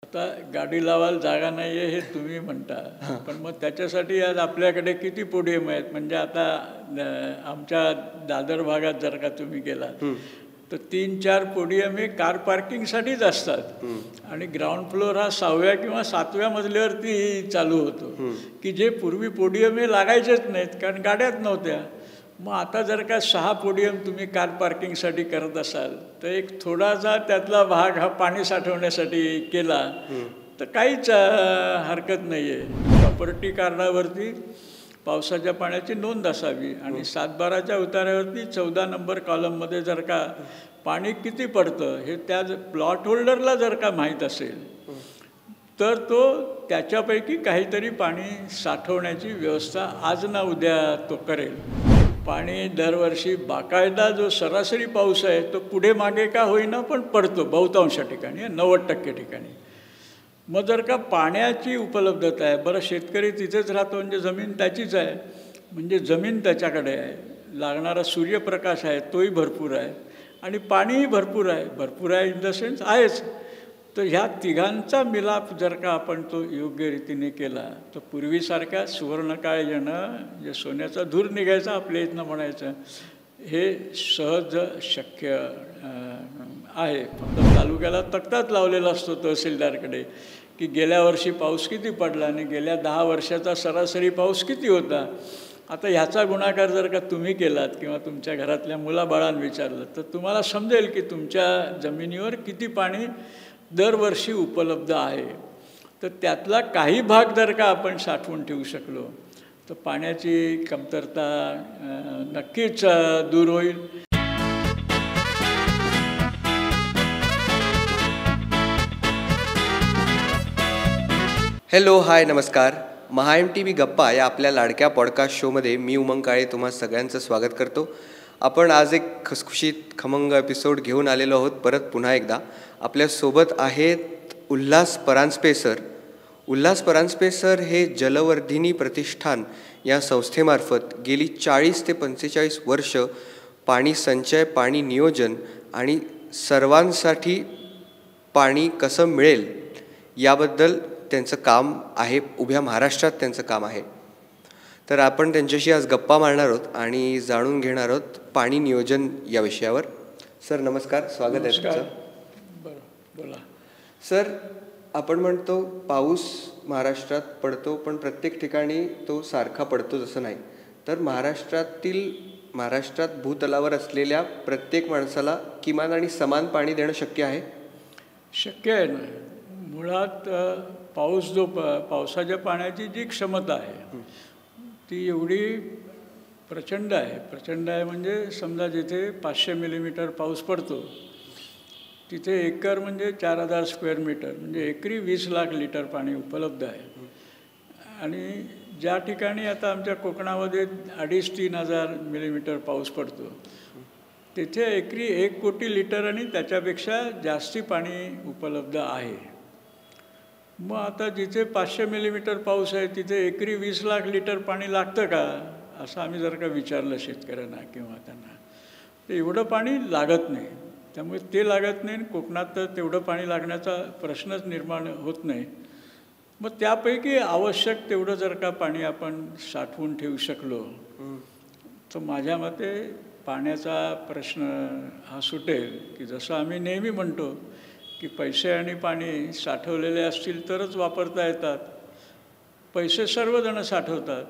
आता गाडी लावायला जागा नाही आहे हे तुम्ही म्हणता, पण मग त्याच्यासाठी आज आपल्याकडे किती पोडियम आहेत. म्हणजे आता आमच्या दादर भागात जर का तुम्ही गेलात तर 3-4 पोडियम हे कार पार्किंगसाठीच असतात आणि ग्राउंड फ्लोअर हा 6व्या किंवा 7व्या मजल्यावरती चालू होतो, की जे पूर्वी पोडियम हे लागायचेच नाहीत कारण गाड्याच नव्हत्या. मग आता जर का 6 पोडियम तुम्ही कार पार्किंगसाठी करत असाल तर एक थोडासा त्यातला भाग हा पाणी साठवण्यासाठी केला तर काहीच हरकत नाही आहे. प्रॉपर्टी कार्डावरती पावसाच्या पाण्याची नोंद असावी आणि 7-12च्या उतार्यावरती 14 नंबर कॉलममध्ये जर का पाणी किती पडतं हे त्या प्लॉट होल्डरला जर का माहीत असेल तर तो त्याच्यापैकी काहीतरी पाणी साठवण्याची व्यवस्था आज ना उद्या तो करेल. पाणी दरवर्षी बाकायदा जो सरासरी पाऊस आहे तो पुढे मागे का होईना पण पडतो बहुतांश ठिकाणी, 90% ठिकाणी. मग जर का पाण्याची उपलब्धता आहे, बरं शेतकरी तिथेच राहतो म्हणजे जमीन त्याचीच आहे, म्हणजे जमीन त्याच्याकडे आहे, लागणारा सूर्यप्रकाश आहे तोही भरपूर आहे आणि पाणीही भरपूर आहे इन द सेन्स आहेच. तर ह्या तिघांचा मिलाप जर का आपण तो योग्य रीतीने केला तर पूर्वीसारख्या सुवर्णकाळ येणं जे सोन्याचा धूर निघायचा आपल्या इथनं म्हणायचं हे सहज शक्य आहे. फक्त तालुक्याला तक्ताच लावलेला असतो तहसीलदारकडे की गेल्या वर्षी पाऊस किती पडला आणि गेल्या 10 वर्षाचा सरासरी पाऊस किती होता. आता ह्याचा गुणाकार जर का तुम्ही केलात किंवा तुमच्या घरातल्या मुलाबाळांना विचारलं तर तुम्हाला समजेल की तुमच्या जमिनीवर किती पाणी दरवर्षी उपलब्ध आहे. तर त्यातला काही भाग जर का आपण साठवून ठेवू शकलो तर पाण्याची कमतरता नक्कीच दूर होईल. हॅलो, हाय, नमस्कार. MHA-MTV गप्पा या आपल्या लाडक्या पॉडकास्ट शोमध्ये मी उमंग काळे तुम्हा सगळ्यांचं स्वागत करतो. आपण आज एक खुसखुशीत खमंग एपिसोड घेऊन आलेलो आहोत. परत पुन्हा एकदा आपल्यासोबत आहेत उल्हास परांजपे सर. उल्हास परांजपे सर हे जलवर्धिनी प्रतिष्ठान या संस्थेमार्फत गेली 40 ते 45 वर्ष पाणी संचय, पाणी नियोजन आणि सर्वांसाठी पाणी कसं मिळेल याबद्दल त्यांचं काम आहे. उभ्या महाराष्ट्रात त्यांचं काम आहे. तर आपण त्यांच्याशी आज गप्पा मारणार आहोत आणि जाणून घेणार आहोत पाणी नियोजन या विषयावर. सर नमस्कार, स्वागत आहे तुमचं. बरं, बोला सर. आपण म्हणतो पाऊस महाराष्ट्रात पडतो पण प्रत्येक ठिकाणी तो सारखा पडतो जसं नाही. तर महाराष्ट्रात भूतलावर असलेल्या प्रत्येक माणसाला किमान आणि समान पाणी देणं शक्य आहे? शक्य आहे ना. मुळात पाऊस जो पावसाच्या पाण्याची जी क्षमता आहे ती एवढी प्रचंड आहे म्हणजे समजा जिथे 500 मिलीमीटर पाऊस पडतो तिथे एकर म्हणजे 4000 स्क्वेअर मीटर म्हणजे एकरी 20 लाख लिटर पाणी उपलब्ध आहे. आणि ज्या ठिकाणी आता आमच्या कोकणामध्ये 2,500-3 हजार मिलीमीटर पाऊस पडतो तिथे एकरी 1 कोटी लिटर आणि त्याच्यापेक्षा जास्ती पाणी उपलब्ध आहे. मग आता जिथे 500 मिलीमीटर पाऊस आहे तिथे एकरी 20 लाख लिटर पाणी लागतं का असं आम्ही जर का विचारलं शेतकऱ्यांना किंवा त्यांना तर एवढं पाणी लागत नाही. त्यामुळे ते लागत नाही. कोकणात तर तेवढं पाणी लागण्याचा प्रश्नच निर्माण होत नाही. मग त्यापैकी आवश्यक तेवढं जर का पाणी आपण साठवून ठेवू शकलो तर माझ्या मते पाण्याचा प्रश्न हा सुटेल. की जसं आम्ही नेहमी म्हणतो की पैसे आणि पाणी साठवलेले असतील तरच वापरता येतात. पैसे सर्वजण साठवतात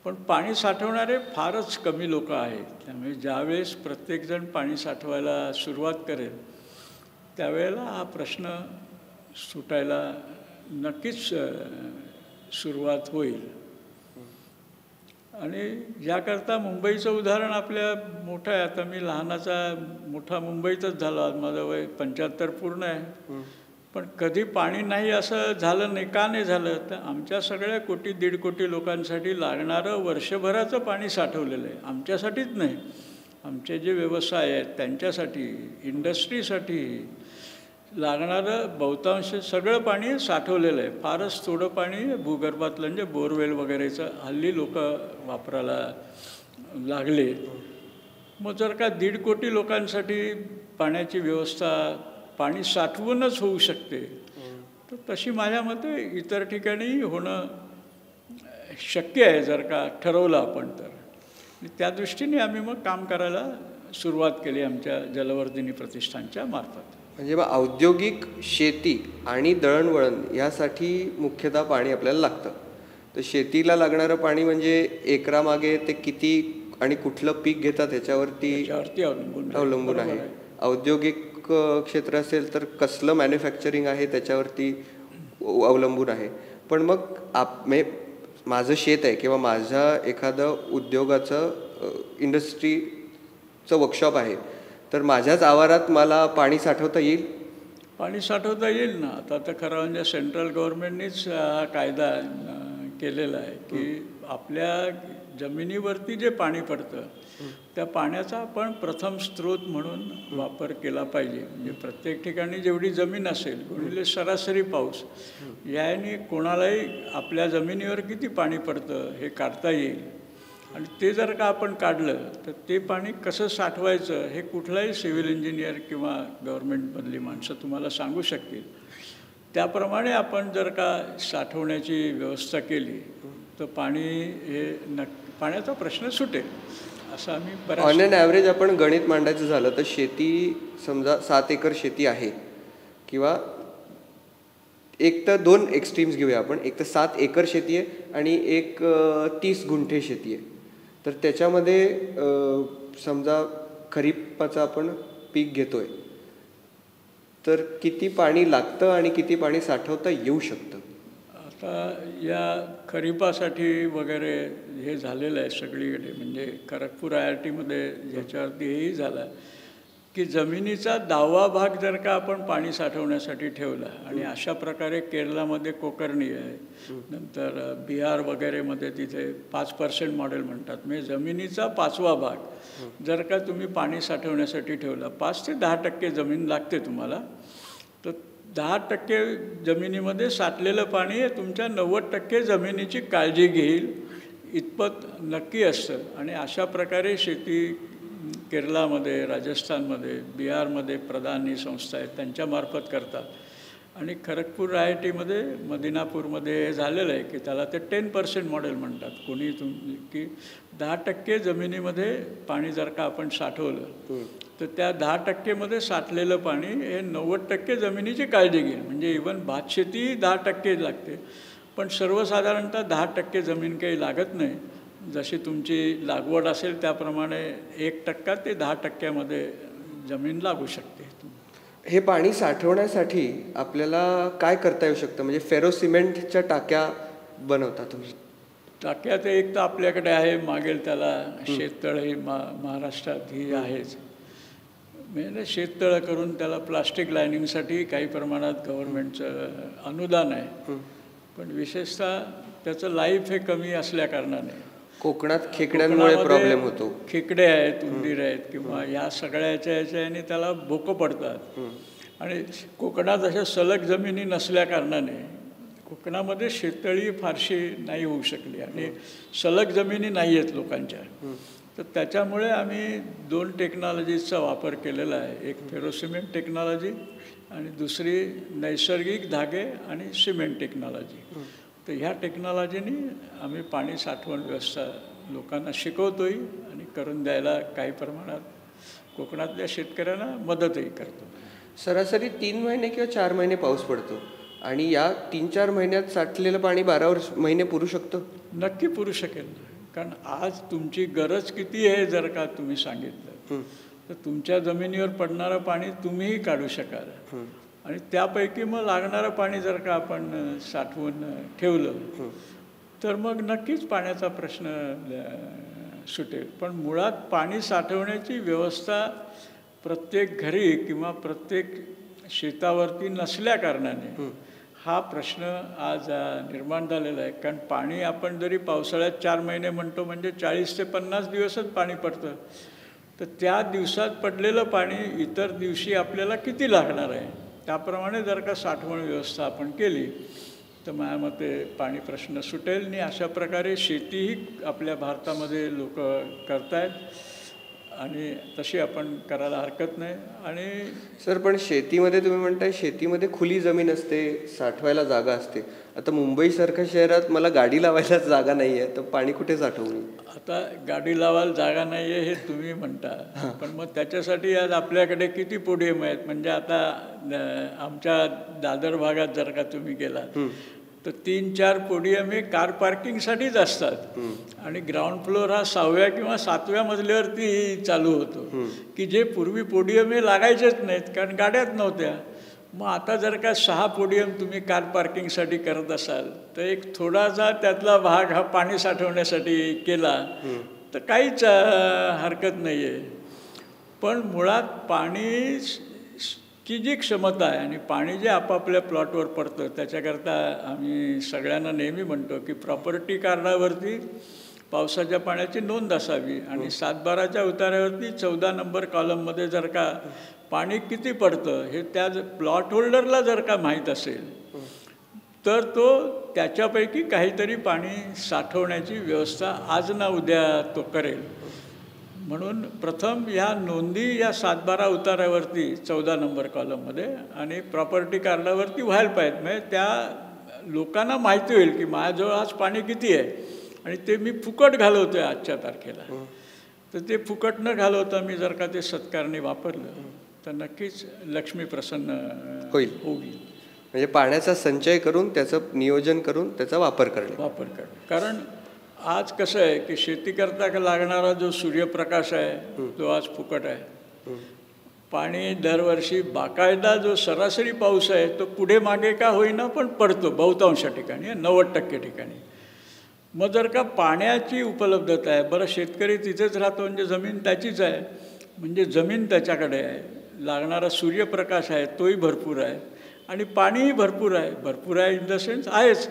पण पाणी साठवणारे फारच कमी लोक आहेत. त्यामुळे ज्यावेळेस प्रत्येकजण पाणी साठवायला सुरुवात करेल त्यावेळेला हा प्रश्न सुटायला नक्कीच सुरुवात होईल. आणि याकरता मुंबईचं उदाहरण आपल्या मोठं आहे. आता मी लहानाचा मोठा मुंबईतच झालो. आज माझं वय 75 पूर्ण आहे. पण कधी पाणी नाही असं झालं नाही. का नाही झालं तर आमच्या सगळ्या 1-1.5 कोटी लोकांसाठी लागणारं वर्षभराचं पाणी साठवलेलं आहे. आमच्यासाठीच नाही, आमचे जे व्यवसाय आहेत त्यांच्यासाठी, इंडस्ट्रीसाठी लागणारं बहुतांश सगळं पाणी साठवलेलं आहे. फारच थोडं पाणी भूगर्भातलं म्हणजे बोरवेल वगैरेचं हल्ली लोक वापरायला लागले. मग जर का 1.5 कोटी लोकांसाठी पाण्याची व्यवस्था पाणी साठवूनच होऊ शकते तर तशी माझ्या मते इतर ठिकाणी होणं शक्य आहे जर का ठरवलं आपण तर. आणि त्या दृष्टीने आम्ही मग काम करायला सुरुवात केली आमच्या जलवर्धिनी प्रतिष्ठानच्या मार्फत. म्हणजे मग औद्योगिक शेती आणि दळणवळण यासाठी मुख्यतः पाणी आपल्याला लागतं. तर शेतीला लागणारं पाणी म्हणजे एकरामागे ते किती आणि कुठलं पीक घेतात ह्याच्यावरती अवलंबून आहे. औद्योगिक क्षेत्र असेल तर कसलं मॅन्युफॅक्चरिंग आहे त्याच्यावरती अवलंबून आहे. पण मग माझं शेत आहे किंवा माझ्या एखादं उद्योगाचं इंडस्ट्रीचं वर्कशॉप आहे, तर माझ्याच आवारात मला पाणी साठवता येईल? पाणी साठवता येईल ना. आता तर खरं म्हणजे सेंट्रल गव्हर्नमेंटनीच हा कायदा केलेला आहे की आपल्या जमिनीवरती जे पाणी पडतं त्या पाण्याचा आपण प्रथम स्रोत म्हणून वापर केला पाहिजे. म्हणजे प्रत्येक ठिकाणी जेवढी जमीन असेल गुणिले सरासरी पाऊस याने कोणालाही आपल्या जमिनीवर किती पाणी पडतं हे काढता येईल. आणि ते जर का आपण काढलं तर ते पाणी कसं साठवायचं हे कुठलाही सिव्हिल इंजिनियर किंवा गव्हर्नमेंटमधली माणसं तुम्हाला सांगू शकतील. त्याप्रमाणे आपण जर का साठवण्याची व्यवस्था केली तर पाणी हे पाण्याचा प्रश्न सुटेल असं आम्ही ऑन एन ॲव्हरेज आपण गणित मांडायचं झालं तर शेती समजा 7 एकर शेती आहे किंवा एक तर 2 एक्स्ट्रीम्स घेऊया आपण. एक तर 7 एकर शेती आहे आणि एक 30 गुंठे शेती आहे. तर त्याच्यामध्ये समजा खरीपाचं आपण पीक घेतोय तर किती पाणी लागतं आणि किती पाणी साठवता येऊ शकतं? आता या खरीपासाठी वगैरे हे झालेलं आहे सगळीकडे. म्हणजे खरगपूर IIT ह्याच्यावरती हेही झालं की जमिनीचा 10वा भाग जर का आपण पाणी साठवण्यासाठी ठेवला आणि अशा प्रकारे केरळामध्ये कोकर्णी आहे, नंतर बिहार वगैरेमध्ये तिथे 5% मॉडेल म्हणतात. म्हणजे जमिनीचा 5वा भाग जर का तुम्ही पाणी साठवण्यासाठी ठेवला, 5 ते 10% जमीन लागते तुम्हाला, तर 10% जमिनीमध्ये साठलेलं पाणी हे तुमच्या 90% जमिनीची काळजी घेईल इतपत नक्की असतं. आणि अशा प्रकारे शेती केरळामध्ये, राजस्थानमध्ये, बिहारमध्ये प्रधान ही संस्था आहेत त्यांच्यामार्फत करतात. आणि खरगपूर IIT मदिनापूरमध्ये हे झालेलं आहे की त्याला ते 10% मॉडेल म्हणतात. कोणी की 10% जमिनीमध्ये पाणी जर का आपण साठवलं तर त्या 10% साठलेलं पाणी हे 90% जमिनीची काळजी घेईल. म्हणजे इव्हन भातशेती 10% लागते, पण सर्वसाधारणतः 10% जमीन काही लागत नाही. जशी तुमची लागवड असेल त्याप्रमाणे 1% ते 10% जमीन लागू शकते. हे पाणी साठवण्यासाठी आपल्याला काय करता येऊ शकतं? म्हणजे फेरो सिमेंटच्या टाक्या बनवता तुम्ही? टाक्या तर एक तर आपल्याकडे आहे, मागेल त्याला शेततळ ही महाराष्ट्रात ही आहेच. म्हणजे शेततळं करून त्याला प्लास्टिक लायनिंगसाठी काही प्रमाणात गव्हर्नमेंटचं अनुदान आहे. पण विशेषतः त्याचं लाईफ हे कमी असल्या कारणाने कोकणात खेकड्यांमुळे प्रॉब्लेम होतो. खेकडे आहेत, उंदीर आहेत किंवा या सगळ्याच्या ह्याच्याने त्याला भोकं पडतात. आणि कोकणात अशा सलग जमिनी नसल्या कारणाने कोकणामध्ये शेततळी फारशी नाही होऊ शकली आणि सलग जमिनी नाही आहेत लोकांच्या. तर त्याच्यामुळे आम्ही 2 टेक्नॉलॉजीजचा वापर केलेला आहे. एक फेरोसिमेंट टेक्नॉलॉजी आणि दुसरी नैसर्गिक धागे आणि सिमेंट टेक्नॉलॉजी. तर ह्या टेक्नॉलॉजीने आम्ही पाणी साठवण व्यवस्था लोकांना शिकवतोय आणि करून द्यायला काही प्रमाणात कोकणातल्या शेतकऱ्यांना मदतही करतो. सरासरी 3 महिने किंवा 4 महिने पाऊस पडतो आणि या 3-4 महिन्यात साठलेलं पाणी 12 महिने पुरू शकतं? नक्की पुरू शकेल. कारण आज तुमची गरज किती आहे जर का तुम्ही सांगितलं तर तुमच्या जमिनीवर पडणारं पाणी तुम्हीही काढू शकाल. आणि त्यापैकी मग लागणारं पाणी जर का आपण साठवून ठेवलं तर मग नक्कीच पाण्याचा प्रश्न सुटेल. पण मुळात पाणी साठवण्याची व्यवस्था प्रत्येक घरी किंवा प्रत्येक शेतावरती नसल्या कारणाने हा प्रश्न आज निर्माण झालेला आहे. कारण पाणी आपण जरी पावसाळ्यात 4 महिने म्हणतो म्हणजे 40 ते 50 दिवसच पाणी पडतं. तर त्या दिवसात पडलेलं पाणी इतर दिवशी आपल्याला किती लागणार आहे त्याप्रमाणे जर का साठवण व्यवस्था आपण केली तर माझ्या मते पाणी प्रश्न सुटेल. आणि अशा प्रकारे शेतीही आपल्या भारतामध्ये लोक करत आहेत. आणि तशी आपण करायला हरकत नाही. आणि सर पण शेतीमध्ये तुम्ही म्हणताय शेतीमध्ये खुली जमीन असते, साठवायला जागा असते. आता मुंबईसारख्या शहरात मला गाडी लावायला जागा नाही आहे, तर पाणी कुठे साठवू? आता गाडी लावायला जागा नाही आहे हे तुम्ही म्हणता, पण मग त्याच्यासाठी आज आपल्याकडे किती पोडियम आहेत. म्हणजे आता आमच्या दादर भागात जर का तुम्ही गेलात तर 3-4 पोडियम हे कार पार्किंगसाठीच असतात. आणि ग्राउंड फ्लोअर हा 6व्या किंवा 7व्या मजल्यावरती चालू होतो, की जे पूर्वी पोडियम हे लागायचेच नाहीत कारण गाड्याच नव्हत्या. मग आता जर का 6 पोडियम तुम्ही कार पार्किंगसाठी करत असाल तर एक थोडासा त्यातला भाग हा पाणी साठवण्यासाठी केला तर काहीच हरकत नाही आहे. पण मुळात पाणी की जी क्षमता आहे आणि पाणी जे आपापल्या प्लॉटवर पडतं त्याच्याकरता आम्ही सगळ्यांना नेहमी म्हणतो की प्रॉपर्टी कार्डावरती पावसाच्या पाण्याची नोंद असावी. आणि 7-12च्या उतार्यावरती 14 नंबर कॉलममध्ये जर का पाणी किती पडतं हे त्या प्लॉट होल्डरला जर का माहीत असेल तर तो त्याच्यापैकी काहीतरी पाणी साठवण्याची व्यवस्था आज ना उद्या तो करेल. म्हणून प्रथम ह्या नोंदी या 7-12 उतार्यावरती 14 नंबर कॉलममध्ये आणि प्रॉपर्टी कार्डावरती व्हायला पाहिजेत. म्हणजे त्या लोकांना माहिती होईल की माझ्याजवळ आज पाणी किती आहे आणि ते मी फुकट घालवतो आहे आजच्या तारखेला. तर ते फुकट न घालवता मी जर का ते सत्कारणे वापरलं तर नक्कीच लक्ष्मी प्रसन्न होईल. म्हणजे पाण्याचा संचय करून त्याचं नियोजन करून त्याचा वापर करणे. कारण आज कसं आहे की शेती करता लागणारा जो सूर्यप्रकाश आहे तो आज फुकट आहे. पाणी दरवर्षी बाकायदा जो सरासरी पाऊस आहे तो पुढे मागे का होईना पण पडतो बहुतांश ठिकाणी, 90% ठिकाणी. मग जर का पाण्याची उपलब्धता आहे, बरं शेतकरी तिथेच राहतो म्हणजे जमीन त्याचीच आहे, म्हणजे जमीन त्याच्याकडे आहे, लागणारा सूर्यप्रकाश आहे तोही भरपूर आहे आणि पाणीही भरपूर आहे इन द सेन्स आहेच.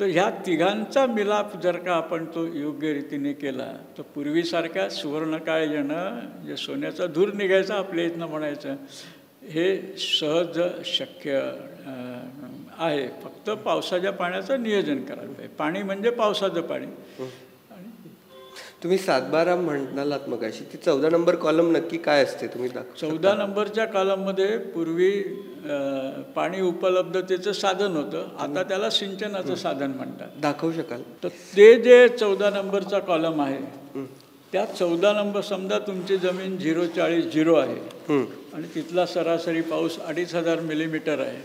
तर ह्या तिघांचा मिलाप जर का आपण तो योग्य रीतीने केला तर पूर्वीसारख्या सुवर्णकाळ येणं जे सोन्याचा धूर निघायचा आपल्या इथनं म्हणायचं हे सहज शक्य आहे. फक्त पावसाच्या पाण्याचं नियोजन करायला पाहिजे. पाणी म्हणजे पावसाचं पाणी. तुम्ही 7-12 म्हणालात मगाशी, ती 14 नंबर कॉलम नक्की काय असते तुम्ही दाखवा? 14 नंबरच्या कॉलममध्ये पूर्वी पाणी उपलब्धतेचं साधन होतं, आता त्याला सिंचनाचं साधन म्हणतात. दाखवू शकाल? तर ते जे 14 नंबरचा कॉलम आहे त्या 14 नंबर, समजा तुमची जमीन 0.40 आहे आणि तिथला सरासरी पाऊस 2500 मिलीमीटर आहे,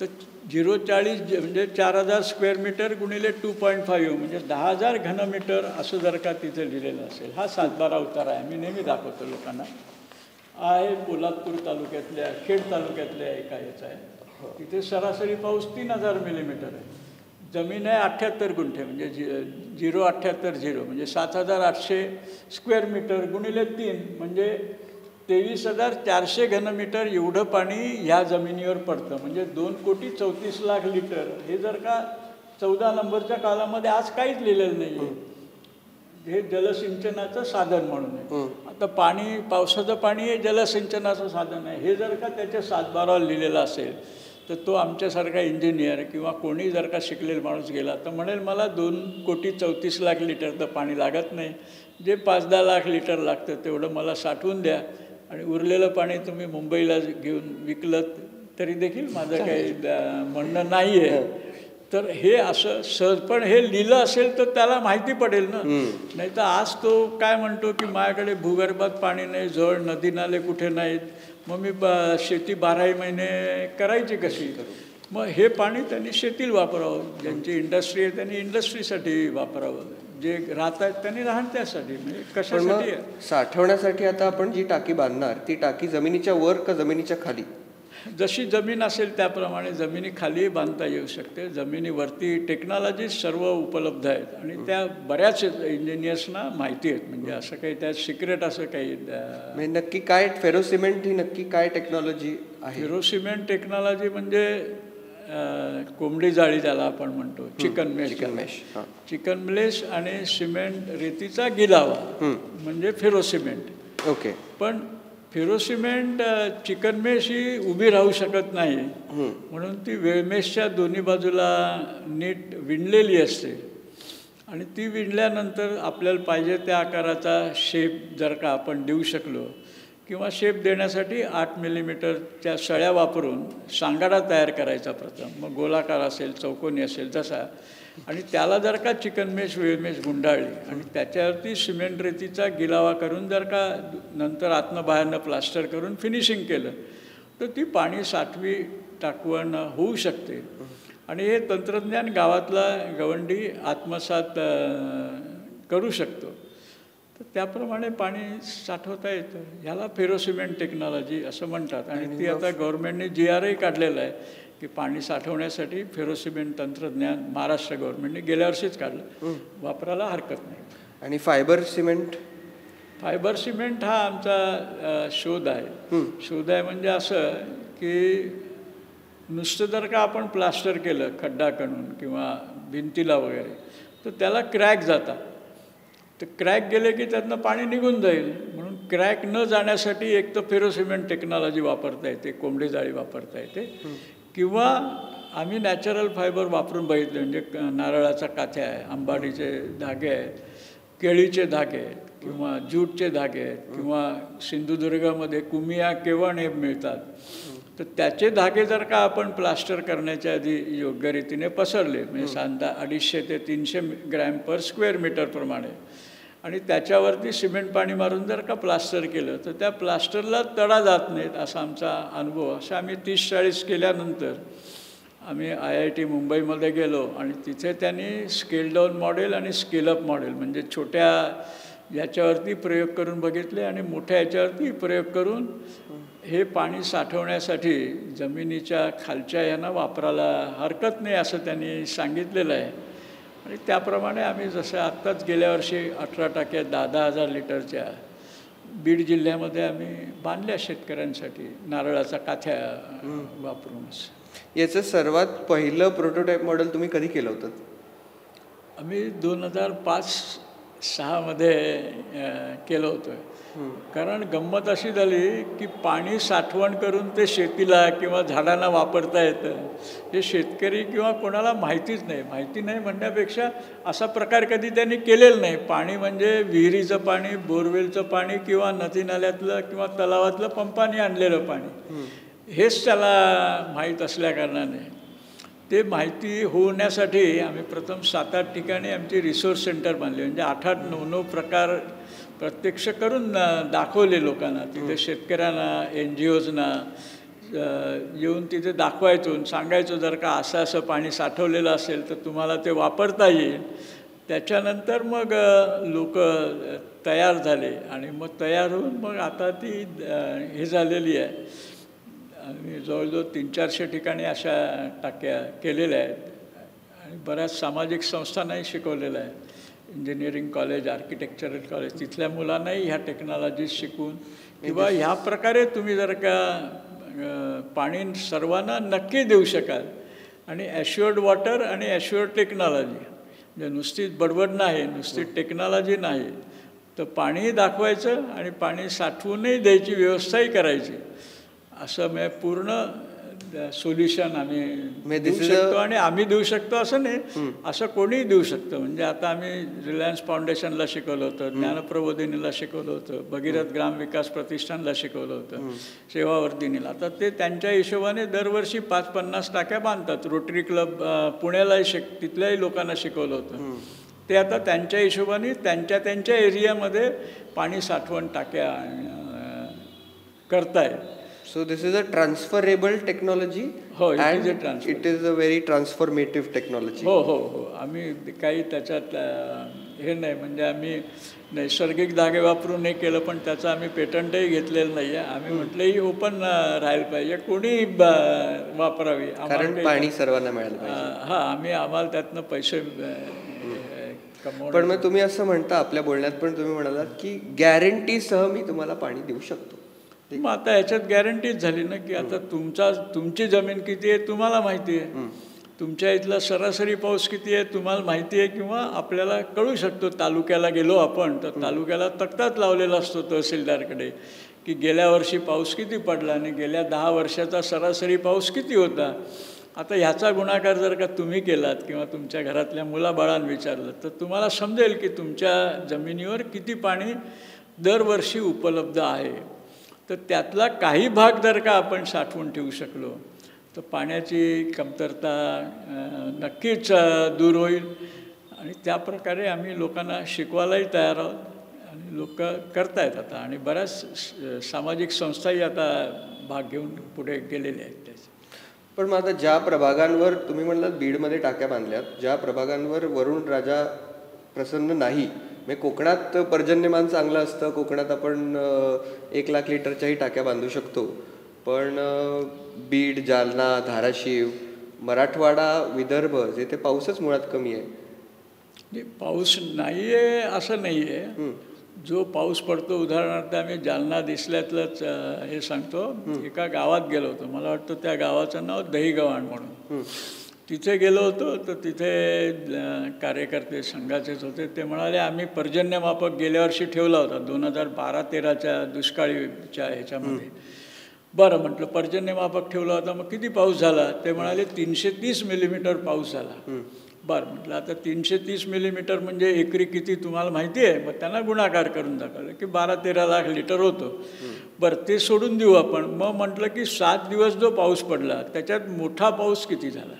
तर 0.40 म्हणजे 4000 स्क्वेअर मीटर गुणिले 2.5 म्हणजे 10,000 घनमीटर असं जर का तिथे लिहिलेलं असेल. हा 7-12 उतारा आहे, मी नेहमी दाखवतो लोकांना. आहे पोलादपूर तालुक्यातल्या खेड तालुक्यातल्या एका याचा आहे, तिथे सरासरी पाऊस 3000 मिलीमीटर आहे. जमीन आहे 78 गुंठे म्हणजे 0.78 म्हणजे 7800 स्क्वेअर मीटर गुणिले 3 म्हणजे 23,400 घनमीटर एवढं पाणी ह्या जमिनीवर पडतं. म्हणजे 2,34,00,000 लिटर. हे जर का 14 नंबरच्या कालामध्ये आज काहीच लिहिलेलं नाही आहे. हे जलसिंचनाचं साधन म्हणून आहे. आता पाणी, पावसाचं पाणी हे जलसिंचनाचं साधन आहे. हे जर का त्याच्या 7-12 लिहिलेलं असेल तर तो आमच्यासारखा इंजिनियर किंवा कोणी जर का शिकलेला माणूस गेला तर म्हणेल मला 2,34,00,000 लिटर तर पाणी लागत नाही, जे 5-10 लाख लिटर लागतं तेवढं मला साठवून द्या आणि उरलेलं पाणी तुम्ही मुंबईला घेऊन विकलं तरी देखील माझं काही म्हणणं नाही आहे. तर हे असं सहज, पण हे लिहिलं असेल तर त्याला माहिती पडेल ना. नाही तर आज तो काय म्हणतो की माझ्याकडे भूगर्भात पाणी नाही, जवळ नदी नाले कुठे नाहीत, मग मी शेती 12ही महिने करायची कशी? मग हे पाणी त्यांनी शेतीला वापरावं, ज्यांची इंडस्ट्री आहे त्यांनी इंडस्ट्रीसाठी वापरावं, जे राहत आहेत त्यांनी राहण त्यासाठी. म्हणजे कशासाठी साठवण्यासाठी आता आपण जी टाकी बांधणार ती टाकी जमिनीच्या वर का जमिनीच्या खाली? जशी जमीन असेल त्याप्रमाणे जमिनीखाली बांधता येऊ शकते. जमिनीवरती टेक्नॉलॉजी सर्व उपलब्ध आहेत आणि त्या बऱ्याच इंजिनियर्सना माहिती आहेत. म्हणजे असं काही त्यात सिक्रेट असं काही नक्की काय फेरोसिमेंट ही नक्की काय टेक्नॉलॉजी आहे? फेरोसिमेंट टेक्नॉलॉजी म्हणजे कोंबडी जाळी ज्याला आपण म्हणतो, चिकन मेश आणि सिमेंट रेतीचा गिलावा म्हणजे फेरोसिमेंट. ओके. पण फेरोसिमेंट चिकन मेश ही उभी राहू शकत नाही, म्हणून ती वेळमेशच्या दोन्ही बाजूला नीट विणलेली असते आणि ती विणल्यानंतर आपल्याला पाहिजे त्या आकाराचा शेप जर का आपण देऊ शकलो किंवा शेप देण्यासाठी 8 मिलीमीटरच्या सळ्या वापरून सांगाडा तयार करायचा प्रथम, मग गोलाकार असेल, चौकोनी असेल जसा, आणि त्याला जर का चिकनमेश वेळमेश गुंडाळली आणि त्याच्यावरती सिमेंट रेतीचा गिलावा करून जर का नंतर आतनं बाहेरनं प्लास्टर करून फिनिशिंग केलं तर ती पाणी साठवी टाकवण होऊ शकते. आणि हे तंत्रज्ञान गावातला गवंडी आत्मसात करू शकतो. तर त्याप्रमाणे पाणी साठवता येतं. ह्याला फेरोसिमेंट टेक्नॉलॉजी असं म्हणतात. आणि ती आता गव्हर्नमेंटने GRI काढलेलं आहे की पाणी साठवण्यासाठी फेरोसिमेंट तंत्रज्ञान महाराष्ट्र गव्हर्नमेंटने गेल्या वर्षीच काढलं, वापरायला हरकत नाही. आणि फायबर सिमेंट? फायबर सिमेंट हा आमचा शोध आहे. शोध आहे म्हणजे असं की नुसतं जर का आपण प्लास्टर केलं खड्डा करून किंवा भिंतीला वगैरे तर त्याला क्रॅक जातात. तर क्रॅक गेले की त्यातनं पाणी निघून जाईल. म्हणून क्रॅक न जाण्यासाठी एक तर फेरोसिमेंट टेक्नॉलॉजी वापरता येते, कोंबडी जाळी वापरता येते, किंवा आम्ही नॅचरल फायबर वापरून बघितले. म्हणजे नारळाचा काथ्या आहे, आंबाडीचे धागे आहेत, केळीचे धागे आहेत, किंवा ज्यूटचे धागे आहेत, किंवा सिंधुदुर्गामध्ये कुमिया केवण हे मिळतात. तर त्याचे धागे जर का आपण प्लास्टर करण्याच्या आधी योग्य रीतीने पसरले, म्हणजे साधारणतः 250 ते 300 ग्रॅम पर स्क्वेअर मीटर प्रमाणे, आणि त्याच्यावरती सिमेंट पाणी मारून जर का प्लास्टर केलं तर त्या प्लास्टरला तडा जात नाहीत असा आमचा अनुभव. असं आम्ही 30-40 केल्यानंतर आम्ही IIT मुंबईमध्ये गेलो आणि तिथे त्यांनी स्केल डाऊन मॉडेल आणि स्केलअप मॉडेल म्हणजे छोट्या याच्यावरती प्रयोग करून बघितले आणि मोठ्या याच्यावरती प्रयोग करून हे पाणी साठवण्यासाठी जमिनीच्या खालच्या यांना वापरायला हरकत नाही असं त्यांनी सांगितलेलं आहे. आणि त्याप्रमाणे आम्ही जसं आत्ताच गेल्या वर्षी 18 टाक्या 10,000 लिटरच्या बीड जिल्ह्यामध्ये आम्ही बांधल्या शेतकऱ्यांसाठी नारळाचा काथ्या वापरून. याचं सर्वात पहिलं प्रोटोटाईप मॉडेल तुम्ही कधी केलं होतं? आम्ही 2005-06 मध्ये केलं होतं. कारण गंमत अशी झाली की पाणी साठवण करून ते शेतीला किंवा झाडांना वापरता येतं हे शेतकरी किंवा कोणाला माहितीच नाही. माहिती नाही म्हणण्यापेक्षा असा प्रकार कधी त्यांनी केलेला नाही. पाणी म्हणजे विहिरीचं पाणी, बोरवेलचं पाणी किंवा नदी नाल्यातलं किंवा तलावातलं पंपाने आणलेलं पाणी हेच त्याला माहीत असल्याकारणाने ते माहिती होण्यासाठी आम्ही प्रथम 7-8 ठिकाणी आमची रिसोर्स सेंटर बांधले. म्हणजे 8-8, 9-9 प्रकार प्रत्यक्ष करून दाखवले लोकांना. तिथे शेतकऱ्यांना, NGOजना येऊन तिथे दाखवायचो, सांगायचो जर का असं असं पाणी साठवलेलं असेल तर तुम्हाला ते वापरता येईल. त्याच्यानंतर मग लोक तयार झाले आणि मग तयार होऊन मग आता ती हे झालेली आहे. आम्ही जवळजवळ 300-400 ठिकाणी अशा टाक्या केलेल्या आहेत आणि बऱ्याच सामाजिक संस्थांनाही शिकवलेलं आहे. इंजिनिअरिंग कॉलेज, आर्किटेक्चरल कॉलेज, तिथल्या मुलांनाही ह्या टेक्नॉलॉजीज शिकून किंवा ह्या प्रकारे तुम्ही जर का पाणी सर्वांना नक्की देऊ शकाल. आणि ॲश्युअर्ड वॉटर आणि ॲश्युअर्ड टेक्नॉलॉजी म्हणजे नुसतीच बडबड नाही, नुसती टेक्नॉलॉजी नाही, तर पाणीही दाखवायचं आणि पाणी साठवूनही द्यायची व्यवस्थाही करायची. असं म्हणजे पूर्ण सोल्युशन आम्ही देऊ शकतो. आणि आम्ही देऊ शकतो असं नाही, असं कोणीही देऊ शकतं. म्हणजे आता आम्ही रिलायन्स फाउंडेशनला शिकवलं होतं, ज्ञानप्रबोधिनीला शिकवलं होतं, भगीरथ ग्राम विकास प्रतिष्ठानला शिकवलं होतं, सेवावर्धिनीला. आता ते त्यांच्या हिशोबाने दरवर्षी 5-50 टाक्या बांधतात. रोटरी क्लब पुण्यालाही तिथल्याही लोकांना शिकवलं होतं. ते आता त्यांच्या हिशोबाने त्यांच्या एरियामध्ये पाणी साठवण टाक्या करतायत. So this is a transferable technology and it is a very transformative technology. हो हो हो. आम्ही काही त्याच्यात हे नाही, म्हणजे आम्ही नैसर्गिक धागे वापरून हे केलं, पण त्याचं आम्ही पेटंटही घेतलेलं नाही आहे. आम्ही म्हटलं ही ओपन राहायला पाहिजे, कोणी वापरावी, कारण पाणी सर्वांना मिळालं पाहिजे. हां, आम्हाला त्यातनं पैसे कमवणं. पण मग तुम्ही असं म्हणता, आपल्या बोलण्यात पण तुम्ही म्हणालात की गॅरंटीसह मी तुम्हाला पाणी देऊ शकतो. मग आता ह्याच्यात गॅरंटीच झाली ना की आता तुमची जमीन किती आहे तुम्हाला माहिती आहे, तुमच्या इथला सरासरी पाऊस किती आहे तुम्हाला माहिती आहे, किंवा आपल्याला कळू शकतो. तालुक्याला गेलो आपण तर तालुक्याला तक्ताच लावलेला असतो तहसीलदारकडे की गेल्या वर्षी पाऊस किती पडला आणि गेल्या 10 वर्षाचा सरासरी पाऊस किती होता. आता ह्याचा गुणाकार जर का तुम्ही केलात किंवा तुमच्या घरातल्या मुलाबाळांना विचारलं तर तुम्हाला समजेल की तुमच्या जमिनीवर किती पाणी दरवर्षी उपलब्ध आहे. तर त्यातला काही भाग जर का आपण साठवून ठेवू शकलो तर पाण्याची कमतरता नक्कीच दूर होईल. आणि त्याप्रकारे आम्ही लोकांना शिकवायलाही तयार आहोत आणि लोक करतायत आता. आणि बऱ्याच सामाजिक संस्थाही आता भाग घेऊन पुढे गेलेल्या आहेत त्याचे. पण मग आता ज्या प्रभागांवर तुम्ही म्हणलात बीडमध्ये टाक्या बांधल्यात, ज्या प्रभागांवर वरुण राजा प्रसन्न नाही, म्हणजे कोकणात पर्जन्यमान चांगलं असतं, कोकणात आपण 1,00,000 लिटरच्याही टाक्या बांधू शकतो, पण बीड, जालना, धाराशिव, मराठवाडा, विदर्भ जिथे पाऊसच मुळात कमी आहे. पाऊस नाही आहे असं नाही आहे. जो पाऊस पडतो, उदाहरणार्थ आम्ही जालना दिसल्यातलंच हे सांगतो. एका गावात गेलो होतो, मला वाटतं त्या गावाचं नाव दहीगव्हाण म्हणून. तिथे गेलो होतो तर तिथे कार्यकर्ते संघाचेच होते. ते म्हणाले आम्ही पर्जन्यमापक गेल्या वर्षी ठेवला होता 2012-13च्या दुष्काळीच्या ह्याच्यामध्ये. बरं म्हटलं पर्जन्यमापक ठेवला होता, मग किती पाऊस झाला? ते म्हणाले 330 मिलीमीटर पाऊस झाला. बरं म्हटलं आता 330 मिलीमीटर म्हणजे एकरी किती तुम्हाला माहिती आहे? मग त्यांना गुणाकार करून दाखवलं की 12-13 लाख लिटर होतं. बरं ते सोडून देऊ आपण. मग म्हटलं की 7 दिवस जो पाऊस पडला त्याच्यात मोठा पाऊस किती झाला?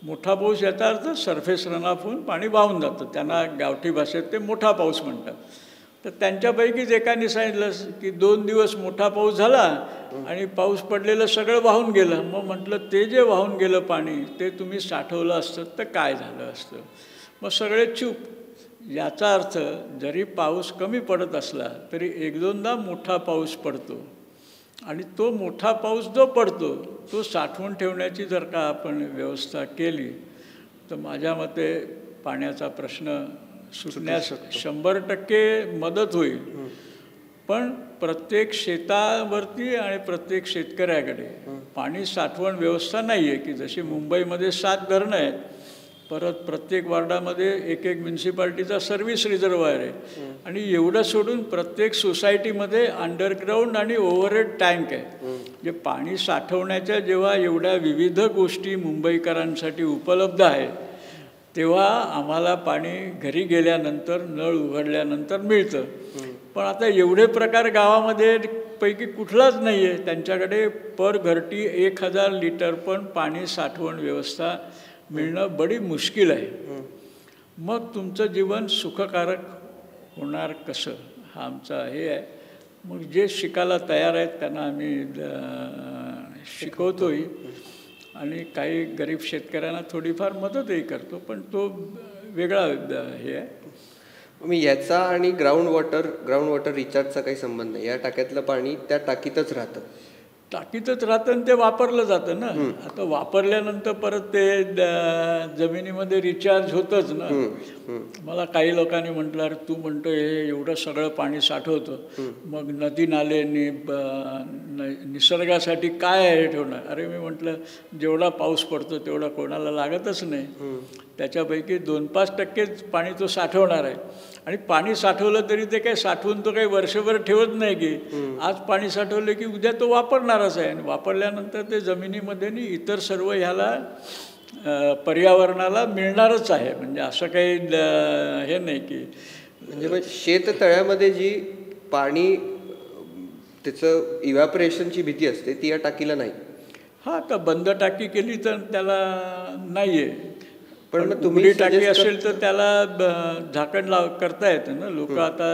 मोठा पाऊस याचा अर्थ सरफेस रन ऑफ होऊन पाणी वाहून जातं, त्यांना गावठी भाषेत ते मोठा पाऊस म्हणतात. तर त्यांच्यापैकीच एकाने सांगितलं की 2 दिवस मोठा पाऊस झाला आणि पाऊस पडलेलं सगळं वाहून गेलं. मग म्हटलं ते जे वाहून गेलं पाणी ते तुम्ही साठवलं असतं तर काय झालं असतं? मग सगळे चूप. याचा अर्थ जरी पाऊस कमी पडत असला तरी 1-2दा मोठा पाऊस पडतो आणि तो मोठा पाऊस जो पडतो तो साठवून ठेवण्याची जर का आपण व्यवस्था केली तर माझ्या मते पाण्याचा प्रश्न सुटण्यास 100% मदत होईल. पण प्रत्येक शेतावरती आणि प्रत्येक शेतकऱ्याकडे पाणी साठवण व्यवस्था नाही आहे की जशी मुंबईमध्ये 7 धरणं आहेत, परत प्रत्येक वार्डामध्ये एक म्युन्सिपाल्टीचा सर्व्हिस रिझर्वायर आहे आणि एवढं सोडून प्रत्येक सोसायटीमध्ये अंडरग्राऊंड आणि ओव्हरहेड टँक आहे. जे पाणी साठवण्याच्या जेव्हा एवढ्या विविध गोष्टी मुंबईकरांसाठी उपलब्ध आहेत तेव्हा आम्हाला पाणी घरी गेल्यानंतर नळ उघडल्यानंतर मिळतं. पण आता एवढे प्रकार गावामध्ये पैकी कुठलाच नाही आहे. त्यांच्याकडे पर घरटी 1,000 लिटर पण पाणी साठवण व्यवस्था मिळणं बडी मुश्किल आहे. मग तुमचं जीवन सुखकारक होणार कसं? हा आमचा हे आहे. मग जे शिकायला तयार आहेत त्यांना आम्ही शिकवतोही आणि काही गरीब शेतकऱ्यांना थोडीफार मदतही करतो, पण तो वेगळा हे आहे. मी याचा आणि ग्राउंड वॉटर रिचार्जचा काही संबंध नाही. या टाक्यातलं पाणी त्या टाकीतच राहतं, टाकीतच राहतं आणि ते वापरलं जातं ना. आता वापरल्यानंतर परत ते जमिनीमध्ये रिचार्ज होतंच ना. मला काही लोकांनी म्हटलं अरे तू म्हणतो हे एवढं सगळं पाणी साठवतं, मग नदी नाले निसर्गासाठी काय हे ठेवणार? अरे मी म्हटलं जेवढा पाऊस पडतो तेवढा कोणाला लागतच नाही. त्याच्यापैकी 2-5% पाणी तो साठवणार आहे. आणि पाणी साठवलं तरी ते काही साठवून तो काही वर्षभर ठेवत नाही की आज पाणी साठवलं की उद्या तो वापरणारच आहे. आणि वापरल्यानंतर ते जमिनीमध्ये आणि इतर सर्व ह्याला पर्यावरणाला मिळणारच आहे. म्हणजे असं काही हे नाही की म्हणजे शेततळ्यामध्ये जी पाणी त्याचं इव्हॅपोरेशनची भीती असते ती या टाकीला नाही. हां, तर बंद टाकी केली तर त्याला नाही आहे. पण उघडी टाकी असेल तर त्याला झाकण करता येतं ना. लोक आता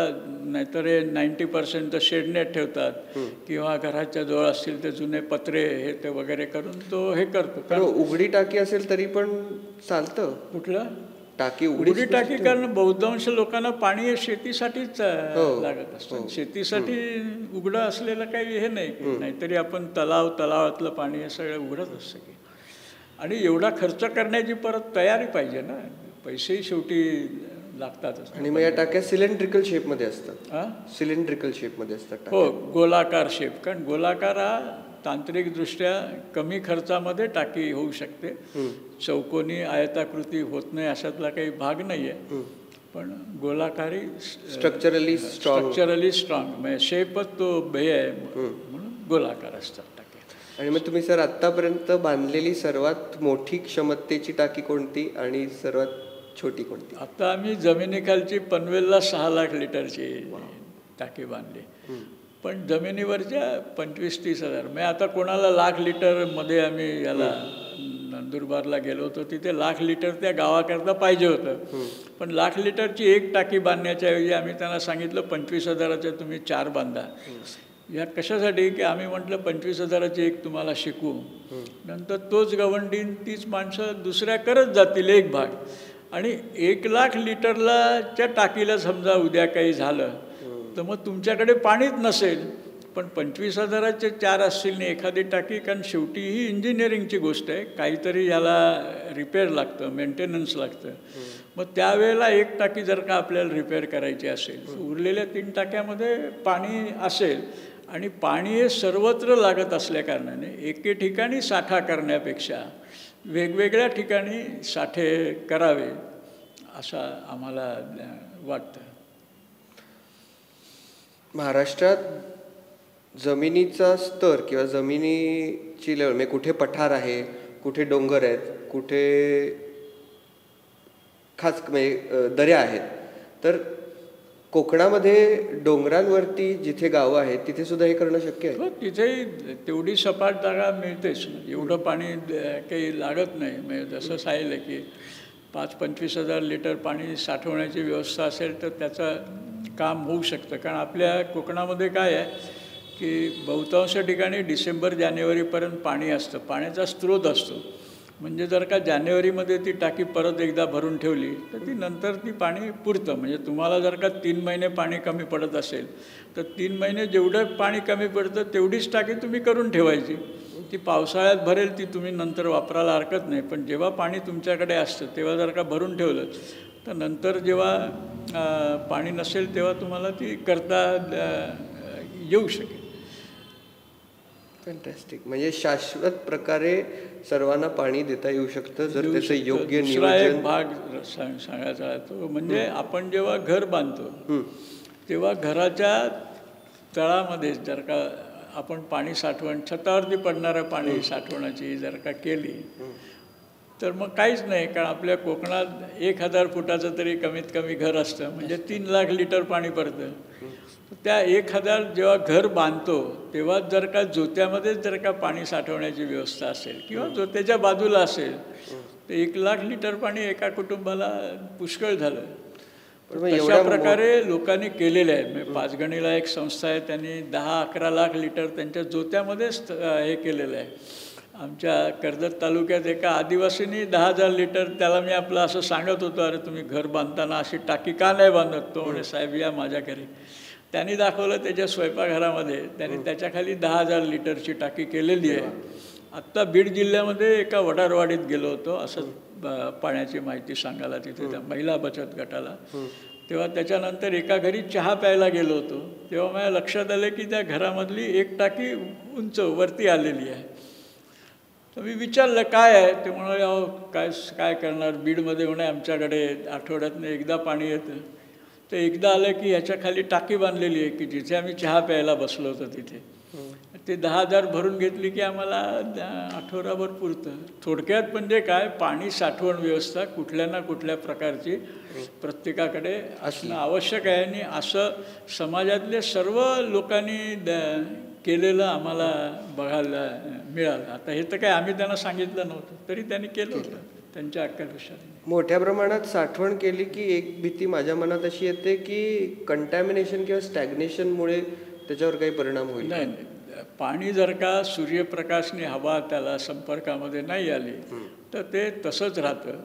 नाहीतर 90% शेडनेट ठेवतात किंवा घराच्या जवळ असतील ते जुने पत्रे हे ते वगैरे करून तो हे करतो. कारण उघडी टाकी असेल तरी पण चालतं. कुठलं टाकी? उघडी टाकी. कारण बहुतांश लोकांना पाणी हे शेतीसाठीच लागत असतं. शेतीसाठी उघडं असलेलं काही हे नाही. नाहीतरी आपण तलावातलं पाणी हे सगळं उघडत असतं की. आणि एवढा खर्च करण्याची परत तयारी पाहिजे ना. पैसेही शेवटी लागतातच. आणि मग या टाक्या सिलेंड्रिकल शेपमध्ये असतात. सिलेंड्रिकल शेपमध्ये असतात. हो, गोलाकार शेप. कारण गोलाकार हा तांत्रिकदृष्ट्या कमी खर्चामध्ये टाकी होऊ शकते. चौकोनी आयताकृती होत नाही अशातला काही भाग नाही आहे. पण गोलाकारी स्ट्रक्चरली स्ट्रॉंग म्हणजे शेपच तो हे आहे म्हणून गोलाकार असतात टाक्या. आणि मग तुम्ही सर आत्तापर्यंत बांधलेली सर्वात मोठी क्षमतेची टाकी कोणती आणि सर्वात छोटी कोणती? आता आम्ही जमिनीखालची पनवेलला 6 लाख लिटरची टाकी बांधली, पण जमिनीवरच्या 25-30 हजार. म्हणजे आता कोणाला 1 लाख लिटरमध्ये आम्ही याला नंदुरबारला गेलो होतो, तिथे 1 लाख लिटर त्या गावाकरता पाहिजे होतं, पण 1 लाख लिटरची एक टाकी बांधण्याच्या ऐवजी आम्ही त्यांना सांगितलं 25,000च्या तुम्ही 4 बांधा. या कशासाठी की आम्ही म्हटलं 25,000ची एक तुम्हाला शिकवू, नंतर तोच गवंडीन तीच माणसं दुसऱ्या करत जातील एक भाग. आणि 1 लाख लिटरलाच्या टाकीला समजा उद्या काही झालं तर मग तुमच्याकडे पाणीच नसेल, पण 25,000चे 4 असतील नाही एखादी टाकी, कारण शेवटी ही इंजिनिअरिंगची गोष्ट आहे, काहीतरी याला रिपेअर लागतं, मेंटेनन्स लागतं. मग त्यावेळेला एक टाकी जर का आपल्याला रिपेअर करायची असेल, उरलेल्या 3 टाक्यामध्ये पाणी असेल, आणि पाणी हे सर्वत्र लागत असल्याकारणाने एके ठिकाणी साठा करण्यापेक्षा वेगवेगळ्या ठिकाणी साठे करावे असं आम्हाला वाटतं. महाराष्ट्रात जमिनीचा स्तर किंवा जमिनीची लेवल म्हणजे कुठे पठार आहे, कुठे डोंगर आहेत, कुठे खास म्हणजे दऱ्या आहेत, तर कोकणामध्ये डोंगरांवरती जिथे गावं आहेत तिथे सुद्धा हे करणं शक्य आहे. हो, तिथेही तेवढी सपाट जागा मिळतेच, एवढं पाणी काही लागत नाही. म्हणजे जसं सांगितलं की 5-25 हजार लिटर पाणी साठवण्याची व्यवस्था असेल तर त्याचं काम होऊ शकतं. कारण आपल्या कोकणामध्ये काय आहे की बहुतांश ठिकाणी डिसेंबर-जानेवारीपर्यंत पाणी असतं, पाण्याचा स्रोत असतो. म्हणजे जर का जानेवारीमध्ये ती टाकी परत एकदा भरून ठेवली तर ती नंतर ती पाणी पुरतं. म्हणजे तुम्हाला जर का 3 महिने पाणी कमी पडत असेल तर 3 महिने जेवढं पाणी कमी पडतं तेवढीच टाकी तुम्ही करून ठेवायची. ती पावसाळ्यात भरेल, ती तुम्ही नंतर वापरायला हरकत नाही, पण जेव्हा पाणी तुमच्याकडे असतं तेव्हा जर का भरून ठेवलं तर नंतर जेव्हा पाणी नसेल तेव्हा तुम्हाला ती करता येऊ शकेल. फॅन्टॅस्टिक. म्हणजे शाश्वत प्रकारे सर्वांना पाणी देता येऊ शकतं जर त्याचं योग्य दुसरा एक नियोजन. भाग सांगायचा आहे तो म्हणजे आपण जेव्हा घर बांधतो तेव्हा घराच्या तळामध्ये जर का आपण पाणी साठवण, छतावरती पडणारं पाणी साठवण्याची जर का केली तर मग काहीच नाही. कारण आपल्या कोकणात 1,000 फुटाचं तरी कमीत कमी घर असतं, म्हणजे 3 लाख लिटर पाणी पडतं. त्या 1,000 जेव्हा घर बांधतो तेव्हा जर का जोत्यामध्ये जर का पाणी साठवण्याची व्यवस्था असेल किंवा जोत्याच्या बाजूला असेल तर 1 लाख लिटर पाणी एका कुटुंबाला पुष्कळ झालं. अशा प्रकारे लोकांनी केलेले आहेत. म्हणजे पाचगणीला एक संस्था आहे, त्यांनी 10-11 लाख लिटर त्यांच्या जोत्यामध्येच हे केलेलं आहे. आमच्या कर्जत तालुक्यात एका आदिवासींनी 10,000 लिटर, त्याला मी आपलं असं सांगत होतो, अरे तुम्ही घर बांधताना अशी टाकी का नाही बांधत? तो म्हणे साहेब या माझ्या घरी. त्यांनी दाखवलं त्याच्या स्वयंपाकघरामध्ये त्यांनी त्याच्याखाली 10,000 लिटरची टाकी केलेली आहे. आत्ता बीड जिल्ह्यामध्ये एका वडारवाडीत गेलो होतो असंच पाण्याची माहिती सांगायला तिथे त्या महिला बचत गटाला. तेव्हा त्याच्यानंतर एका घरी चहा प्यायला गेलो होतो, तेव्हा माझ्या लक्षात आलं की त्या घरामधली एक टाकी उंच वरती आलेली आहे. तर मी विचारलं काय आहे, ते म्हणाले अहो काय करणार, बीडमध्ये म्हणे आमच्याकडे आठवड्यातनं एकदा पाणी येतं. तर एकदा आलं की ह्याच्या खाली टाकी बांधलेली आहे की जिथे आम्ही चहा प्यायला बसलो होतो तिथे. ते 10,000 भरून घेतली की आम्हाला आठवडाभर पुरतं. थोडक्यात म्हणजे काय, पाणी साठवण व्यवस्था कुठल्या ना कुठल्या प्रकारची प्रत्येकाकडे असणं आवश्यक आहे. आणि असं समाजातले सर्व लोकांनी केलेलं आम्हाला बघायला मिळालं. आता हे तर काय आम्ही त्यांना सांगितलं नव्हतं, तरी त्यांनी केलं होतं त्यांच्या अक्कलनुसार. मोठ्या प्रमाणात साठवण केली की एक भीती माझ्या मनात अशी येते की कंटॅमिनेशन किंवा स्टॅग्नेशनमुळे त्याच्यावर काही परिणाम होईल. नाही, पाणी जर का सूर्यप्रकाशने हवा त्याला संपर्कामध्ये नाही आली तर ते तसंच राहतं.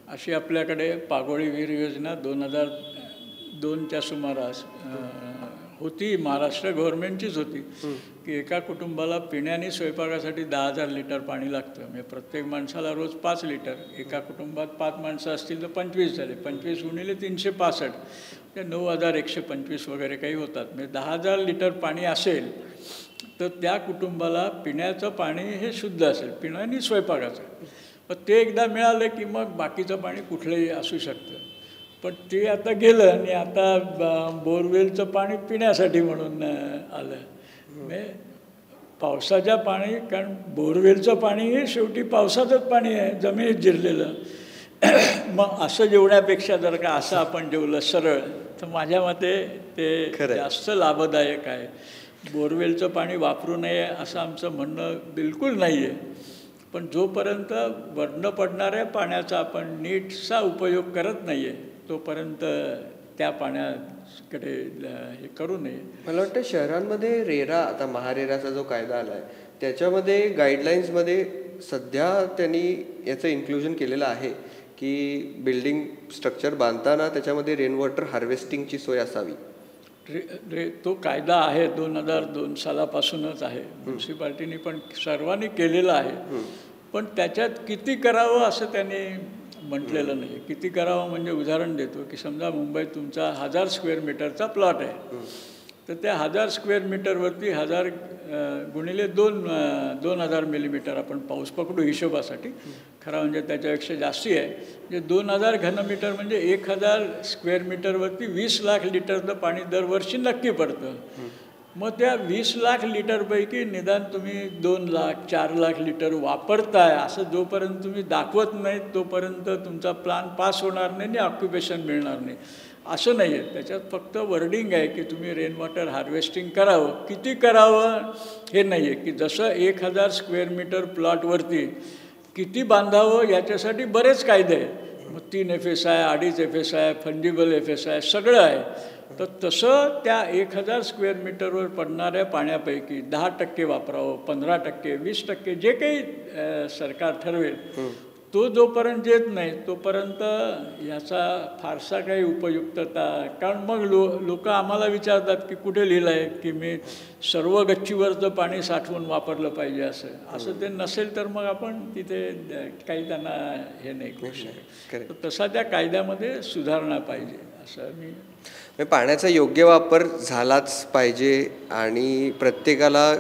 अशी आपल्याकडे पागोळी विहीर योजना 2002च्या सुमारास होती, महाराष्ट्र गव्हर्नमेंटचीच होती, की एका कुटुंबाला पिण्याने स्वयंपाकासाठी 10,000 लिटर पाणी लागतं. म्हणजे प्रत्येक माणसाला रोज 5 लिटर. एका कुटुंबात 5 माणसं असतील तर 25 झाले, 25 गुणिले 365 म्हणजे 9,125 वगैरे काही होतात. म्हणजे 10,000 लिटर पाणी असेल तर त्या कुटुंबाला पिण्याचं पाणी हे शुद्ध असेल, पिण्याने स्वयंपाकाचं. पण ते एकदा मिळालं की मग बाकीचं पाणी कुठलंही असू शकतं. पण ते आता गेलं आणि आता बोरवेलचं पाणी पिण्यासाठी म्हणून आलं. म्हणजे पावसाच्या पाणी, कारण बोरवेलचं पाणी हे शेवटी पावसाचंच पाणी आहे, जमिनीत जिरलेलं. मग असं जेवण्यापेक्षा जर का असं आपण जेवलं सरळ, तर माझ्या मते ते जास्त लाभदायक आहे. बोरवेलचं पाणी वापरू नये असं आमचं म्हणणं बिलकुल नाही आहे, पण जोपर्यंत वरनं पडणाऱ्या पाण्याचा आपण नीटसा उपयोग करत नाही आहे तोपर्यंत त्या पाण्याकडे हे करू नये. मला वाटतं शहरांमध्ये रेरा, आता महारेराचा जो कायदा आला आहे त्याच्यामध्ये गाईडलाईन्समध्ये सध्या त्यांनी याचं इन्क्लुजन केलेलं आहे की बिल्डिंग स्ट्रक्चर बांधताना त्याच्यामध्ये रेन वॉटर हार्वेस्टिंगची सोय असावी. तो कायदा आहे 2002 सालापासूनच आहे, म्युन्सिपाल्टीनी पण सर्वांनी केलेला आहे, पण त्याच्यात किती करावं असं त्यांनी म्हटलेलं नाही. किती करावं म्हणजे उदाहरण देतो की समजा मुंबईत तुमचा 1000 स्क्वेअर मीटरचा प्लॉट आहे, तर त्या 1000 स्क्वेअर मीटरवरती 1000 गुणिले 2000 मिलीमीटर आपण पाऊस पकडू हिशोबासाठी, खरा म्हणजे त्याच्यापेक्षा जास्ती आहे, म्हणजे 2000 घनमीटर म्हणजे 1000 स्क्वेअर मीटरवरती 20 लाख लिटरचं पाणी दरवर्षी नक्की पडतं. मग त्या 20 लाख लिटरपैकी निदान तुम्ही 2 लाख 4 लाख लिटर वापरताय असं जोपर्यंत तुम्ही दाखवत नाही तोपर्यंत तुमचा प्लॅन पास होणार नाही आणि ऑक्युपेशन मिळणार नाही. असं नाही आहे, त्याच्यात फक्त वर्डिंग आहे की तुम्ही रेन वॉटर हार्वेस्टिंग करावं. किती करावं हे नाही आहे, की जसं 1000 स्क्वेअर मीटर प्लॉटवरती किती बांधावं याच्यासाठी बरेच कायदे आहेत. मग 3 FSI, 2.5 FSI, फंजिबल FSI सगळं आहे. तर तसं त्या 1000 स्क्वेअर मीटरवर पडणाऱ्या पाण्यापैकी 10% वापरावं, 15%, 20%, जे काही सरकार ठरवेल तो जोपर्यंत येत नाही तोपर्यंत याचा फारसा काही उपयुक्तता. कारण मग लोक आम्हाला विचारतात की कुठे लिहिलं आहे की मी सर्व गच्चीवरचं पाणी साठवून वापरलं पाहिजे असं ते नसेल तर मग आपण तिथे काही त्यांना हे नाही करू शकत. तसा त्या कायद्यामध्ये सुधारणा पाहिजे असं मी. पाण्याचा योग्य वापर झालाच पाहिजे आणि प्रत्येकाला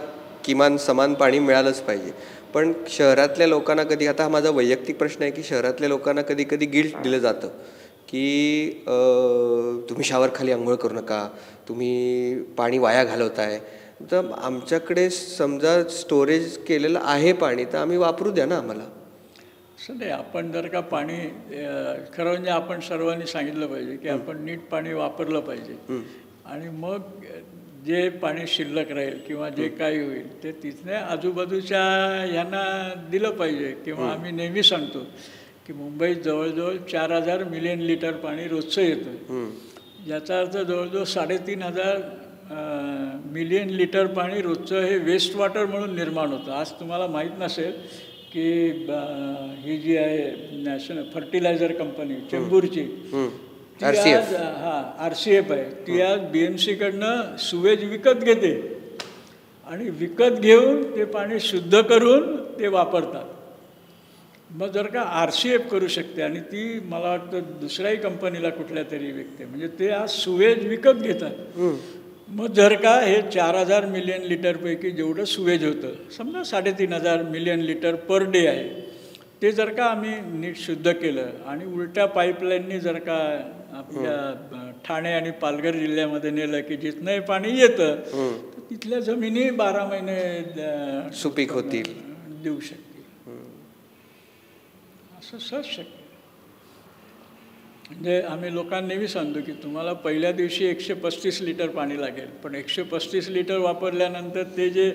किमान समान पाणी मिळालंच पाहिजे. पण शहरातल्या लोकांना कधी, आता हा माझा वैयक्तिक प्रश्न आहे की शहरातल्या लोकांना कधी कधी गिल्ट दिलं जातं की तुम्ही शावरखाली आंघोळ करू नका, तुम्ही पाणी वाया घालवताय. तर आमच्याकडे समजा स्टोरेज केलेलं आहे पाणी तर आम्ही वापरू द्या ना आम्हाला. असं नाही, आपण जर का पाणी खरं म्हणजे आपण सर्वांनी सांगितलं पाहिजे की आपण नीट पाणी वापरलं पाहिजे आणि मग जे पाणी शिल्लक राहील किंवा जे काही होईल ते तिथल्या आजूबाजूच्या ह्यांना दिलं पाहिजे. किंवा आम्ही नेहमी सांगतो की मुंबईत जवळजवळ 4000 मिलियन लिटर पाणी रोजचं येतं. याचा अर्थ जवळजवळ 3500 मिलियन लिटर पाणी रोजचं हे वेस्ट वॉटर म्हणून निर्माण होतं. आज तुम्हाला माहीत नसेल की ही जी आहे नॅशनल फर्टिलायझर कंपनी चेंबूरची, ती आज RCF आहे, ती आज BMCकडनं सुवेज विकत घेते आणि विकत घेऊन ते पाणी शुद्ध करून ते वापरतात. मग जर का RCF करू शकते आणि ती मला वाटतं दुसऱ्याही कंपनीला कुठल्या तरी विकते, म्हणजे ते आज सुवेज विकत घेतात. मग जर का हे 4000 मिलियन लिटरपैकी जेवढं सुवेज होतं, समजा 3500 मिलियन लिटर पर डे आहे, ते जर का आम्ही नीट शुद्ध केलं आणि उलट्या पाईपलाईननी जर का आपल्या ठाणे आणि पालघर जिल्ह्यामध्ये नेलं की जिथनं हे पाणी येतं तर तिथल्या जमिनी 12 महिने सुपीक होतील, देऊ शकतील. असं सहज शक्य. म्हणजे आम्ही लोकांना नेहमी सांगतो की तुम्हाला पहिल्या दिवशी 135 लिटर पाणी लागेल, पण 135 लिटर वापरल्यानंतर ते जे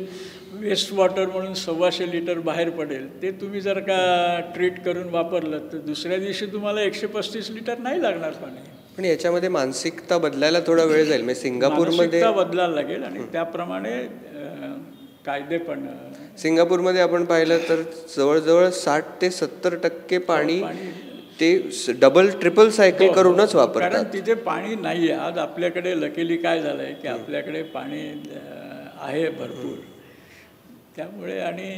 वेस्ट वॉटर म्हणून 125 लिटर बाहेर पडेल ते तुम्ही जर का ट्रीट करून वापरलं तर दुसऱ्या दिवशी तुम्हाला 135 लिटर नाही लागणार पाणी. पण याच्यामध्ये मानसिकता बदलायला थोडा वेळ जाईल. म्हणजे सिंगापूरमध्ये बदलायला लागेल आणि त्याप्रमाणे कायदे पण. सिंगापूरमध्ये आपण पाहिलं तर जवळजवळ 60 ते 70% पाणी ते डबल ट्रिपल सायकल करूनच वापरतात. कारण तिथे पाणी नाही आहे. आज आपल्याकडे लकीली काय झालं आहे की आपल्याकडे पाणी आहे भरपूर, त्यामुळे आणि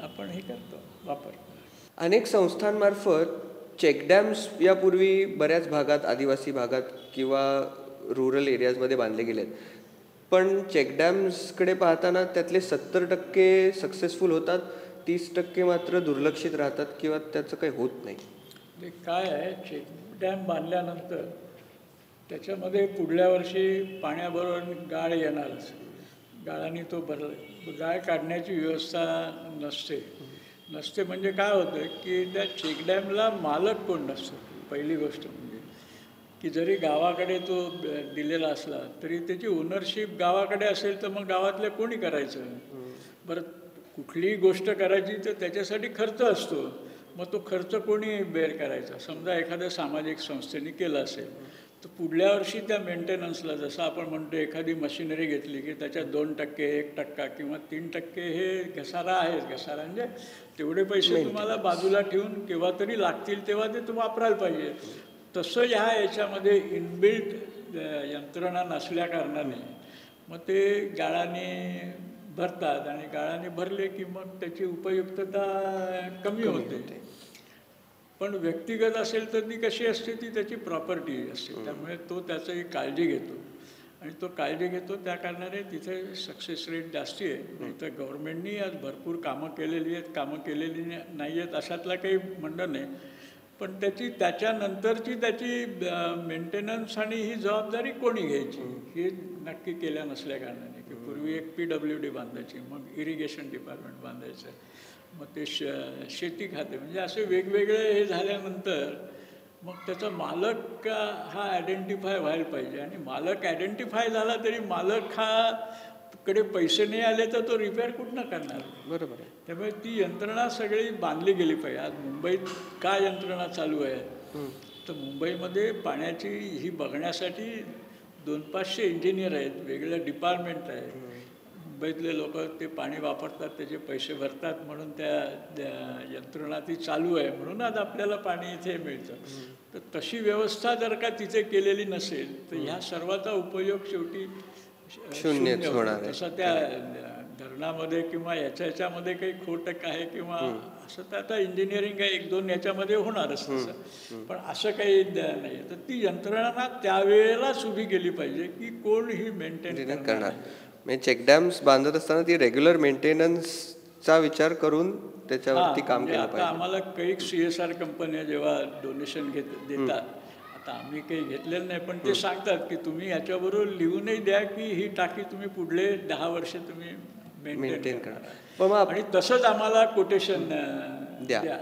आपण हे करतो वापरतो. अनेक संस्थांमार्फत चेकडॅम्स यापूर्वी बऱ्याच भागात, आदिवासी भागात किंवा रुरल एरियाजमध्ये बांधले गेलेत. पण चेकडॅम्सकडे पाहताना त्यातले 70% सक्सेसफुल होतात, 30% मात्र दुर्लक्षित राहतात किंवा त्याचं काही होत नाही. ते काय आहे, चेक डॅम बांधल्यानंतर त्याच्यामध्ये पुढल्या वर्षी पाण्याबरोबर गाळ येणारच. गाळाने तो गाळ काढण्याची व्यवस्था नसते म्हणजे काय होतं की त्या चेकडॅमला मालक कोण नसतो. पहिली गोष्ट म्हणजे की जरी गावाकडे तो दिलेला असला तरी त्याची ओनरशिप गावाकडे असेल तर मग गावातल्या कोणी करायचं. बरं, कुठलीही गोष्ट करायची तर त्याच्यासाठी खर्च असतो. मग तो खर्च कोणी बेअर करायचा. समजा एखाद्या सामाजिक संस्थेने केला असेल तर पुढल्या वर्षी त्या मेंटेनन्सला, जसं आपण म्हणतो एखादी मशिनरी घेतली की त्याच्यात 2%, 1% किंवा 3% हे घसारा आहे. घसारा म्हणजे तेवढे पैसे तुम्हाला बाजूला ठेवून केव्हा तरी लागतील तेव्हा ते तुम्ही वापरायला पाहिजे. तसं याच्यामध्ये इनबिल्ट यंत्रणा नसल्या कारणाने मग ते गाळाने भरतात आणि गाळाने भरले की मग त्याची उपयुक्तता कमी होते. पण व्यक्तिगत असेल तर ती कशी असते, ती त्याची प्रॉपर्टी असते. त्यामुळे तो त्याची काळजी घेतो आणि तो काळजी घेतो त्या कारणाने तिथे सक्सेस रेट जास्ती आहे. नाही तर गव्हर्नमेंटनी आज भरपूर कामं केलेली आहेत, कामं केलेली नाही आहेत अशातला काही म्हणणं नाही. पण त्याच्यानंतरची त्याची मेंटेनन्स आणि ही जबाबदारी कोणी घ्यायची हे नक्की केल्या नसल्या कारणाने की पूर्वी एक PWD बांधायची, मग इरिगेशन डिपार्टमेंट बांधायचं, मग ते शेती खाते, म्हणजे असे वेगवेगळे हे झाल्यानंतर मग त्याचा मालक हा आयडेंटिफाय व्हायला पाहिजे. आणि मालक आयडेंटिफाय झाला तरी मालक हा कडे पैसे नाही आले तर तो रिपेअर कुठनं करणार. बरोबर आहे. त्यामुळे ती यंत्रणा सगळी बांधली गेली पाहिजे. आज मुंबईत काय यंत्रणा चालू आहे तर मुंबईमध्ये पाण्याची ही बघण्यासाठी 200-500 इंजिनियर आहेत, वेगळे डिपार्टमेंट आहे. मुंबईतले लोक ते पाणी वापरतात, त्याचे पैसे भरतात, म्हणून त्या यंत्रणा ती चालू आहे, म्हणून आज आपल्याला पाणी इथे मिळतं. तर तशी व्यवस्था जर का तिथे केलेली नसेल तर ह्या सर्वाचा उपयोग शेवटी शून्य होणार. तसं त्या धरणामध्ये किंवा याच्यामध्ये काही खोट आहे किंवा असं तर आता इंजिनिअरिंग आहे, 1-2 याच्यामध्ये होणारच तसं, पण असं काही नाही. तर ती यंत्रणा त्यावेळेलाच उभी केली पाहिजे की कोण ही मेंटेन करणार. म्हणजे चेकडॅम्स बांधत असताना ती रेग्युलर मेंटेनन्सचा विचार करून त्याच्यावरती काम केलं पाहिजे. आम्हाला काही CSR कंपन्या जेव्हा डोनेशन देतात, आता आम्ही काही घेतलेलं नाही, पण ते सांगतात की तुम्ही याच्याबरोबर लिहूनही द्या की ही टाकी तुम्ही पुढले 10 वर्ष तुम्ही मेंटेन करा आणि तसंच आम्हाला कोटेशन द्या.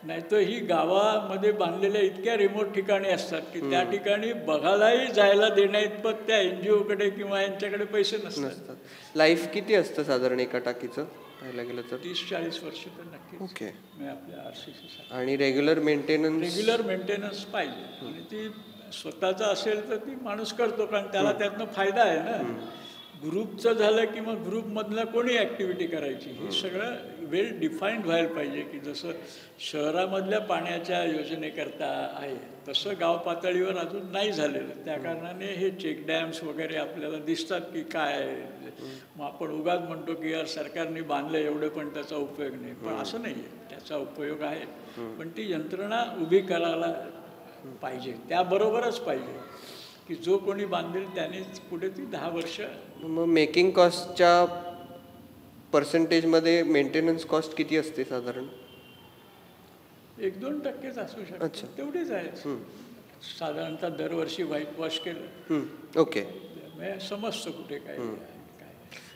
नाहीतर ही गावामध्ये बांधलेल्या इतक्या रिमोट ठिकाणी असतात की त्या ठिकाणी बघायलाही जायला देण्याइतपत त्या NGOकडे किंवा यांच्याकडे पैसे नसतात. लाईफ किती असतं साधारण एका टाकीचं पाहायला गेलं तर? 30-40 वर्ष तर नक्की. ओके. आपल्या RCC आणि रेग्युलर मेंटेनन्स पाहिजे. आणि ती स्वतःचा असेल तर ती माणूस करतो, कारण त्याला त्यातनं फायदा आहे ना. ग्रुपचं झालं की मग ग्रुपमधलं कोणी ॲक्टिव्हिटी करायची हे सगळं वेल डिफाईन्ड व्हायला पाहिजे. की जसं शहरामधल्या पाण्याच्या योजनेकरता आहे तसं गाव पातळीवर अजून नाही झालेलं. त्या कारणाने हे चेक डॅम्स वगैरे आपल्याला दिसतात की काय आहे. मग आपण उगाच म्हणतो की यार सरकारने बांधलं एवढं पण त्याचा उपयोग नाही, पण असं नाही आहे, त्याचा उपयोग आहे. पण ती यंत्रणा उभी करायला पाहिजे, त्याबरोबरच पाहिजे की जो कोणी बांधेल त्यानेच पुढे ती 10 वर्ष. मग मेकिंग कॉस्टच्या पर्सेंटेजमध्ये मेंटेनन्स कॉस्ट किती असते साधारण? 1-2% असू शकते, तेवढेच आहे. साधारणतः दरवर्षी व्हाईट वॉश केलं. ओके. समजतं कुठे काय.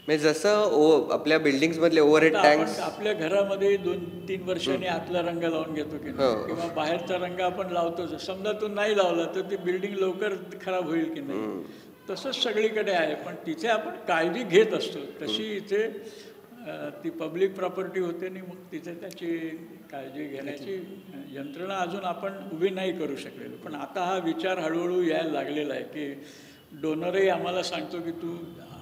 म्हणजे जसं आपल्या बिल्डिंग्समधले ओव्हरहेड टँक्स आपल्या घरामध्ये 2-3 वर्षांनी आतला रंग लावून घेतो की नाही, किंवा बाहेरचा रंग आपण लावतो. समजा तो नाही लावला तर ती बिल्डिंग लवकर खराब होईल की नाही. तसंच सगळीकडे आहे, पण तिथे आपण काळजी घेत असतो. तशी इथे ती पब्लिक प्रॉपर्टी होते आणि मग तिथे त्याची काळजी घेण्याची यंत्रणा अजून आपण उभी नाही करू शकलेलो. पण आता हा विचार हळूहळू यायला लागलेला आहे की डोनरही आम्हाला सांगतो की तू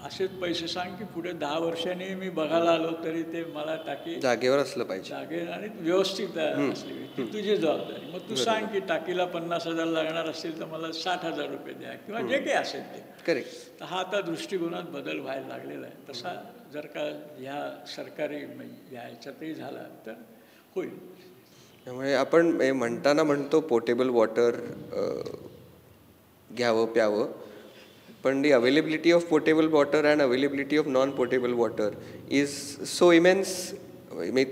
असेच पैसे सांग की पुढे 10 वर्षांनी मी बघायला आलो तरी ते मला टाकी जागेवर असलं पाहिजे, जागे आणि व्यवस्थित असली, ती तुझी जबाबदारी. मग तू सांग की टाकीला 50,000 लागणार असतील तर मला 60,000 रुपये द्या किंवा जे काही असेल ते. करेक्ट. तर हा आता दृष्टिकोनात बदल व्हायला लागलेला आहे. तसा जर का ह्या सरकारी याच्यातही झाला तर होईल. त्यामुळे आपण म्हणताना म्हणतो पोर्टेबल वॉटर घ्यावं प्यावं, पण the availability of portable water and availability of non portable water is so immense.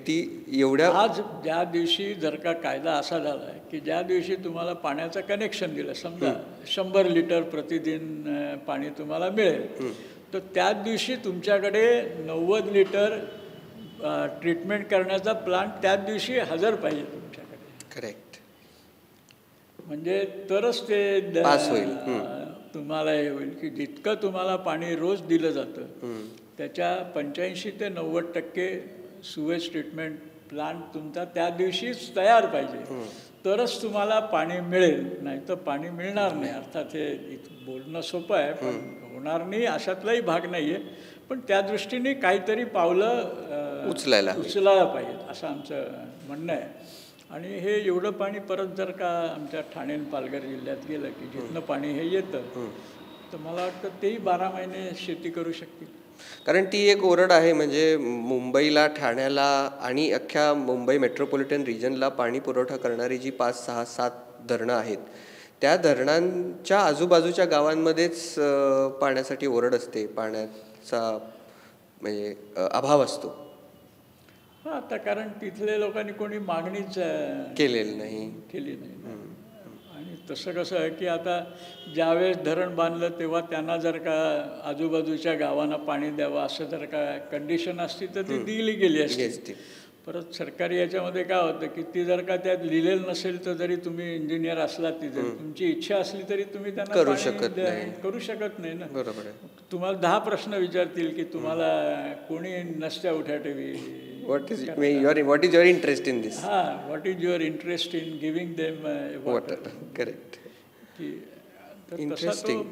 ती एवढ्या आज ज्या दिवशी जर का कायदा असा झाला आहे की ज्या दिवशी तुम्हाला पाण्याचं कनेक्शन दिलं, समजा 100 लिटर प्रतिदिन पाणी तुम्हाला मिळेल, तर त्याच दिवशी तुमच्याकडे 90 लिटर ट्रीटमेंट करण्याचा प्लांट त्याच दिवशी हजर पाहिजे तुमच्याकडे. करेक्ट. म्हणजे तरच ते पास होईल. तुम्हाला हे होईल की जितकं तुम्हाला पाणी रोज दिलं जातं त्याच्या 85 ते 90% सुवेज ट्रीटमेंट प्लांट तुमचा त्या दिवशीच तयार पाहिजे, तरच तुम्हाला पाणी मिळेल. नाही तर पाणी मिळणार नाही. अर्थात हे बोलणं सोपं आहे, पण होणार नाही अशातलाही भाग नाही आहे. पण त्या दृष्टीने काहीतरी पावलं उचलायला पाहिजेत असं आमचं म्हणणं आहे. आणि हे एवढं पाणी परत जर का आमच्या ठाणे आणि पालघर जिल्ह्यात गेलं की जिथनं पाणी हे येतं, तर मला वाटतं तेही 12 महिने शेती करू शकतील. कारण ती एक ओरड आहे, म्हणजे मुंबईला, ठाण्याला आणि अख्ख्या मुंबई मेट्रोपॉलिटन रिजनला पाणी पुरवठा करणारी जी 5, 6, 7 धरणं आहेत, त्या धरणांच्या आजूबाजूच्या गावांमध्येच पाण्यासाठी ओरड असते, पाण्याचा म्हणजे अभाव असतो. हां, आता कारण तिथल्या लोकांनी कोणी मागणीच केली नाही. आणि तसं कसं आहे की आता ज्यावेळेस धरण बांधलं तेव्हा त्यांना जर का आजूबाजूच्या गावांना पाणी द्यावं असं जर का कंडिशन असती तर ती दिली गेली असती. परत सरकारी याच्यामध्ये काय होतं की ती जर का त्यात लिहिलेलं नसेल तर जरी तुम्ही इंजिनियर असला तिथे तुमची इच्छा असली तरी तुम्ही त्यांना करू शकत नाही ना. बरोबर आहे. तुम्हाला 10 प्रश्न विचारतील की तुम्हाला कोणी नसत्या उठ्या ठेवी, what is your interest in this? what is your interest in giving them water? Correct. तसा तो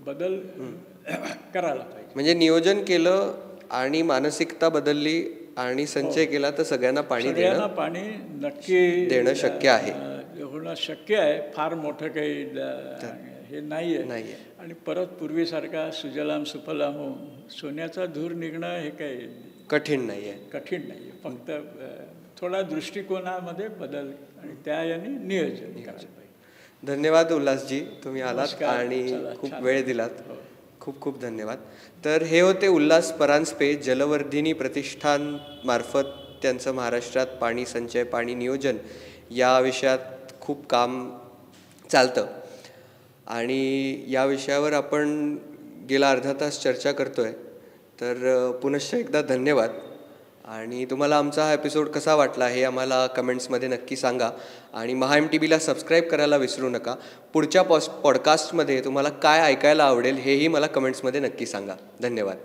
बदल करायला पाहिजे. म्हणजे नियोजन केलं आणि मानसिकता बदलली आणि संचय केला तर सगळ्यांना पाणी नक्की देणं शक्य आहे. होणं शक्य आहे. फार मोठं काही हे नाही आहे. आणि परत पूर्वीसारखा सुजलाम सुफलाम सोन्याचा धूर निघणं हे काही कठीण नाही आहे. फक्त थोडा दृष्टिकोनामध्ये बदल आणि त्या याने नियोजन करायला पाहिजे. धन्यवाद उल्हासजी, तुम्ही आलात आणि खूप वेळ दिलात. खूप खूप धन्यवाद. तर हे होते उल्हास परांजपे. जलवर्धिनी प्रतिष्ठान मार्फत त्यांचं महाराष्ट्रात पाणी संचय, पाणी नियोजन या विषयात खूप काम चालतं आणि या विषयावर आपण गेला अर्धा तास चर्चा करतोय. तर पुनश्च एकदा धन्यवाद. आणि तुम्हाला आमचा हा एपिसोड कसा वाटला हे आम्हाला कमेंट्समध्ये नक्की सांगा आणि MahaMTVला सबस्क्राईब करायला विसरू नका. पुढच्या पॉडकास्टमध्ये तुम्हाला काय ऐकायला आवडेल हेही मला कमेंट्समध्ये नक्की सांगा. धन्यवाद.